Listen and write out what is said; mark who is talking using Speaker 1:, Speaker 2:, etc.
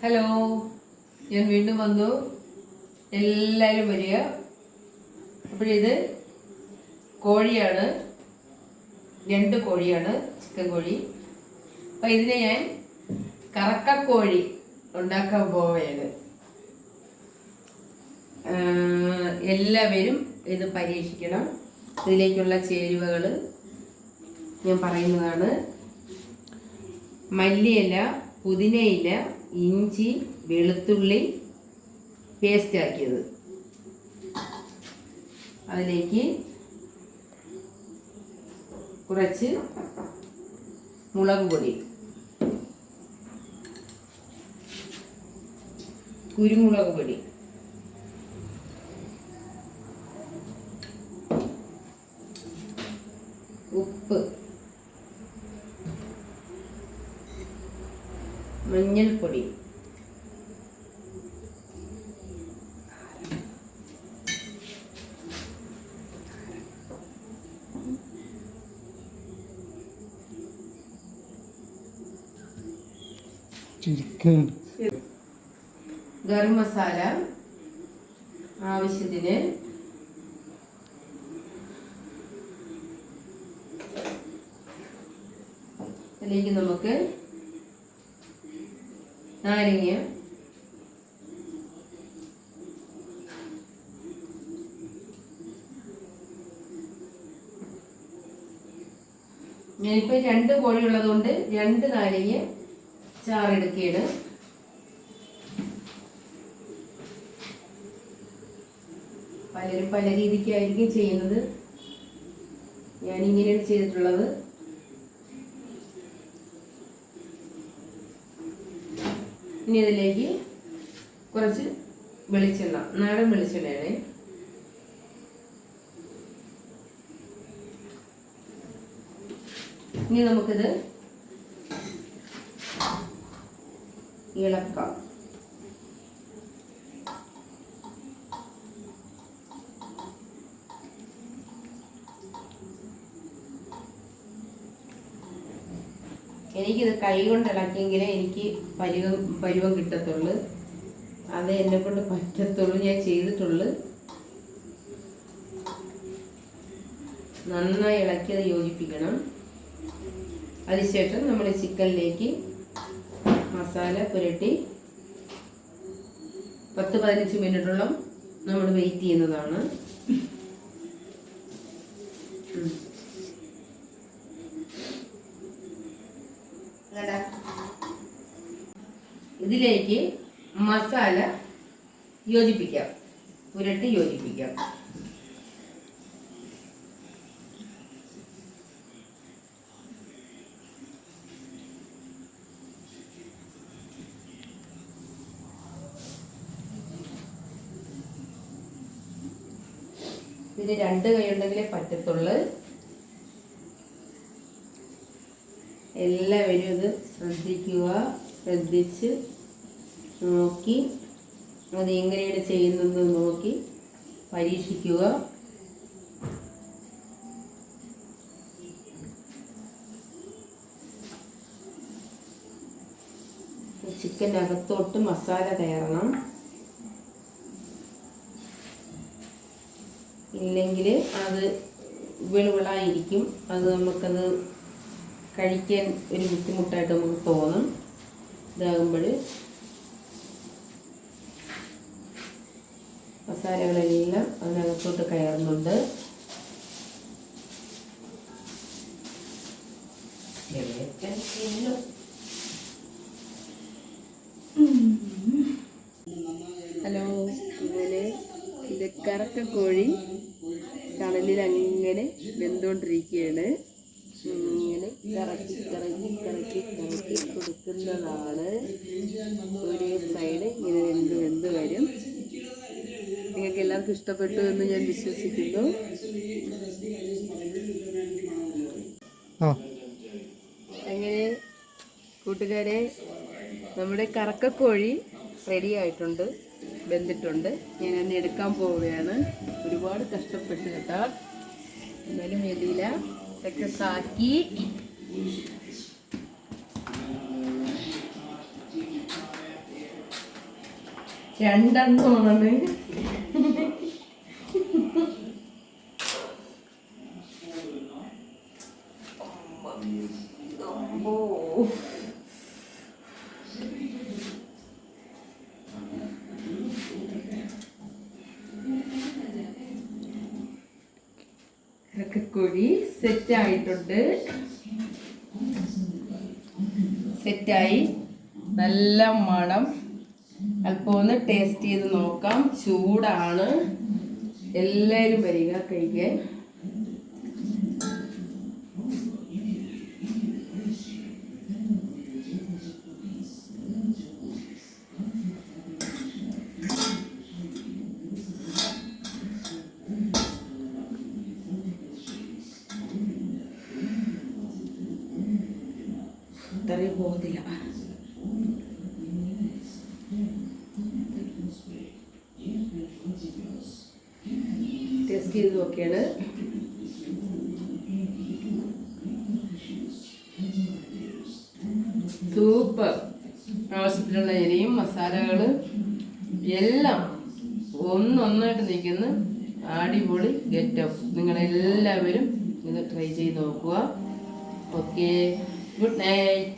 Speaker 1: Hello, ഞാൻ വീണ്ടും വന്നു. എല്ലാവരും വരിക. അപ്പോഴിത് കോഴിയാണ്, 2 കോഴിയാണ്, ചിക്കൻ കോഴി. അപ്പം ഇതിനെ ഞാൻ കറക്കക്കോഴി ഉണ്ടാക്കാൻ പോവുകയാണ്. എല്ലാവരും ഇത് പരീക്ഷിക്കണം. ഇതിലേക്കുള്ള ചേരുവകൾ ഞാൻ പറയുന്നതാണ്. മല്ലിയില, പുതിനയില, ഇഞ്ചി, വെളുത്തുള്ളി പേസ്റ്റ് ആക്കിയത്. അതിലേക്ക് കുറച്ച് മുളക് പൊടി, കുരുമുളക് പൊടി, ഉപ്പ്, മഞ്ഞൾപ്പൊടി, ഗരം മസാല ആവശ്യത്തിന്, അതിലേക്ക് നമുക്ക് നാരങ്ങ, ഞാനിപ്പോൾ 2 കോഴി ഉള്ളതുകൊണ്ട് 2 നാരങ്ങ ചാറെടുക്കുകയാണ്. പലരും പല രീതിക്കായിരിക്കും ചെയ്യുന്നത്. ഞാനിങ്ങനെയാണ് ചെയ്തിട്ടുള്ളത്. ഇനി ഇതിലേക്ക് കുറച്ച് വെളിച്ചെണ്ണ, നാടൻ വെളിച്ചെണ്ണയാണ്. ഇനി നമുക്കിത് ഇളക്കാം. എനിക്കിത് കൈ കൊണ്ട് ഇളക്കിയെങ്കിലേ എനിക്ക് പരുവം കിട്ടത്തുള്ളൂ. അത് എന്നെ കൊണ്ട് പറ്റത്തുള്ളൂ. ഞാൻ ചെയ്തിട്ടുള്ളൂ. നന്നായി ഇളക്കി അത് യോജിപ്പിക്കണം. അതിനുശേഷം നമ്മൾ ചിക്കനിലേക്ക് മസാല പുരട്ടി 10-15 മിനിറ്റോളം നമ്മൾ വെയിറ്റ് ചെയ്യുന്നതാണ്. ഇതിലേക്ക് മസാല യോജിപ്പിക്കാം, പുരട്ടി യോജിപ്പിക്കാം. ഇതിന് 2 കൈ ഉണ്ടെങ്കിലേ പറ്റത്തുള്ളൂ. എല്ലാവരും ഇത് ശ്രദ്ധിച്ച് നോക്കി അത് എങ്ങനെയാണ് ചെയ്യുന്നത് നോക്കി പരീക്ഷിക്കുക. ചിക്കൻ്റെ അകത്തോട്ട് മസാല കയറണം. ഇല്ലെങ്കിൽ അത് വെളുവിളായിരിക്കും. അത് നമുക്കത് കഴിക്കാൻ ഒരു ബുദ്ധിമുട്ടായിട്ട് നമുക്ക് തോന്നും. ഇതാകുമ്പോൾ മസാലകളെല്ലാം അതിനകത്തോട്ട് കയറുന്നുണ്ട്. ഹലോ, ഇങ്ങനെ ഇത് കറക്കക്കോഴി കടലിൽ അങ്ങനെ വെന്തുകൊണ്ടിരിക്കുകയാണ്. ഇങ്ങനെ കറക്കി കൊടുക്കുന്നതാണ്. ഒരു സൈഡ് ഇങ്ങനെ വെന്ത് വരും. നിങ്ങൾക്ക് എല്ലാവർക്കും ഇഷ്ടപ്പെട്ടു എന്ന് ഞാൻ വിശ്വസിക്കുന്നു. അങ്ങനെ കൂട്ടുകാരെ, നമ്മുടെ കറക്കക്കോഴി റെഡി ആയിട്ടുണ്ട്, വെന്തിട്ടുണ്ട്. ഞാനന്ന് എടുക്കാൻ പോവുകയാണ്. ഒരുപാട് കഷ്ടപ്പെട്ട് കേട്ടോ, എന്നാലും വേണ്ടിയില്ല, സക്സസ് ആക്കി. രണ്ടെണ്ണമാണ്. ഇറക്കക്കോഴി സെറ്റായിട്ടുണ്ട്. സെറ്റായി, നല്ല മണം. അല്പം ഒന്ന് ടേസ്റ്റ് ചെയ്ത് നോക്കാം. ചൂടാണ്. എല്ലാവരും വരിക കഴിക്കാൻ. ഇത്രയും പോകത്തില്ല. ടേസ്റ്റ് ചെയ്ത് നോക്കിയാണ്. സൂപ്പർ. ആവശ്യത്തിനുള്ള എരിയും മസാലകൾ എല്ലാം ഒന്നൊന്നായിട്ട് നിൽക്കുന്ന അടിപൊളി ഗെറ്റപ്പ്. നിങ്ങളെല്ലാവരും ഇത് ട്രൈ ചെയ്ത് നോക്കുക. Okay, good night.